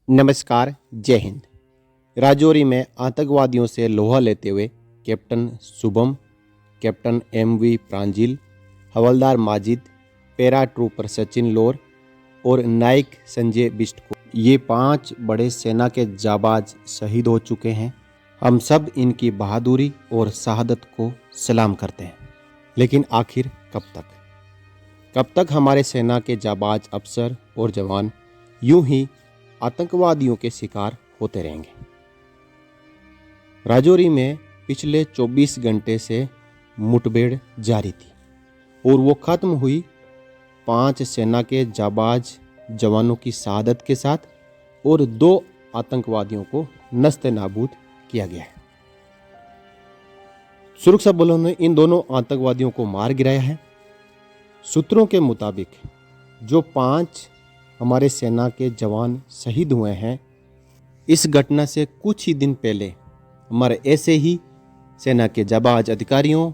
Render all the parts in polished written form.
नमस्कार, जय हिंद। राजौरी में आतंकवादियों से लोहा लेते हुए कैप्टन शुभम, कैप्टन एमवी प्रांजिल, हवलदार माजिद, पैरा ट्रूपर सचिन लोर और नाइक संजय बिष्ट को ये 5 बड़े सेना के जाबाज शहीद हो चुके हैं। हम सब इनकी बहादुरी और शहादत को सलाम करते हैं। लेकिन आखिर कब तक हमारे सेना के जाबाज अफसर और जवान यूं ही आतंकवादियों के शिकार होते रहेंगे। राजौरी में पिछले 24 घंटे से मुठभेड़ जारी थी और वो खत्म हुई 5 सेना के जाबाज जवानों की शहादत के साथ और 2 आतंकवादियों को नस्ते नाबूद किया गया है। सुरक्षा बलों ने इन दोनों आतंकवादियों को मार गिराया है। सूत्रों के मुताबिक जो 5 हमारे सेना के जवान शहीद हुए हैं, इस घटना से कुछ ही दिन पहले हमारे ऐसे ही सेना के जाबाज अधिकारियों,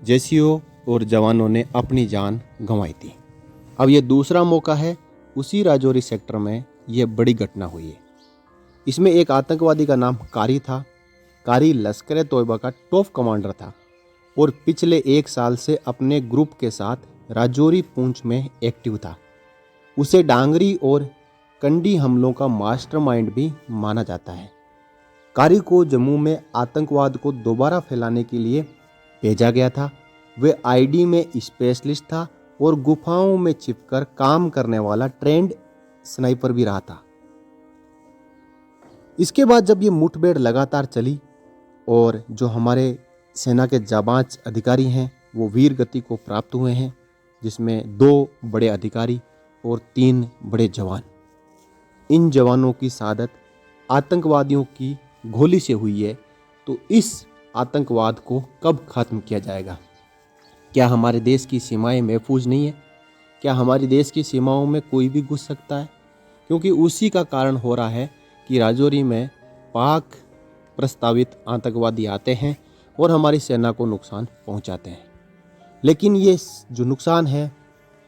जैसियों और जवानों ने अपनी जान गंवाई थी। अब ये दूसरा मौका है। उसी राजौरी सेक्टर में ये बड़ी घटना हुई है। इसमें एक आतंकवादी का नाम कारी था। कारी लश्कर तोयबा का टॉप कमांडर था और पिछले 1 साल से अपने ग्रुप के साथ राजौरी पुंछ में एक्टिव था। उसे डांगरी और कंडी हमलों का मास्टरमाइंड भी माना जाता है। कारी को जम्मू में आतंकवाद को दोबारा फैलाने के लिए भेजा गया था। वे आईडी में स्पेशलिस्ट था और गुफाओं में छिपकर काम करने वाला ट्रेंड स्नाइपर भी रहा था। इसके बाद जब ये मुठभेड़ लगातार चली और जो हमारे सेना के जाबाज अधिकारी हैं वो वीर गति को प्राप्त हुए हैं, जिसमें 2 बड़े अधिकारी और 3 बड़े जवान। इन जवानों की शहादत आतंकवादियों की गोली से हुई है। तो इस आतंकवाद को कब खत्म किया जाएगा? क्या हमारे देश की सीमाएं महफूज नहीं है? क्या हमारे देश की सीमाओं में कोई भी घुस सकता है? क्योंकि उसी का कारण हो रहा है कि राजौरी में पाक प्रस्तावित आतंकवादी आते हैं और हमारी सेना को नुकसान पहुंचाते हैं। लेकिन ये जो नुकसान है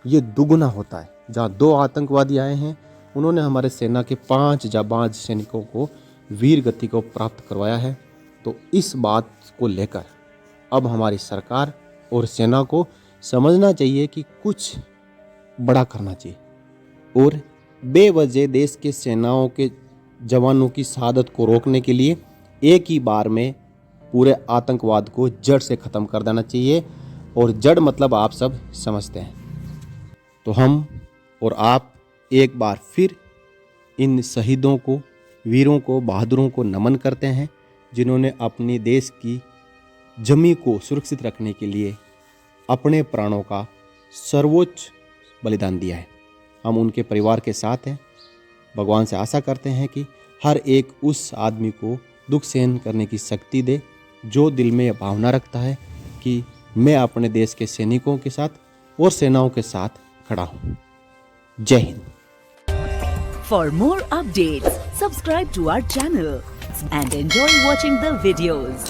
ये दुगुना होता है। जहाँ 2 आतंकवादी आए हैं, उन्होंने हमारे सेना के 5 जाबाज सैनिकों को वीर गति को प्राप्त करवाया है। तो इस बात को लेकर अब हमारी सरकार और सेना को समझना चाहिए कि कुछ बड़ा करना चाहिए और बेवजह देश के सेनाओं के जवानों की शहादत को रोकने के लिए एक ही बार में पूरे आतंकवाद को जड़ से ख़त्म कर देना चाहिए। और जड़ मतलब आप सब समझते हैं। तो हम और आप एक बार फिर इन शहीदों को, वीरों को, बहादुरों को नमन करते हैं, जिन्होंने अपने देश की जमी को सुरक्षित रखने के लिए अपने प्राणों का सर्वोच्च बलिदान दिया है। हम उनके परिवार के साथ हैं। भगवान से आशा करते हैं कि हर एक उस आदमी को दुख सहन करने की शक्ति दे जो दिल में यह भावना रखता है कि मैं अपने देश के सैनिकों के साथ और सेनाओं के साथ खड़ा हूँ। जय Hind. For more updates, subscribe to our channel and enjoy watching the videos.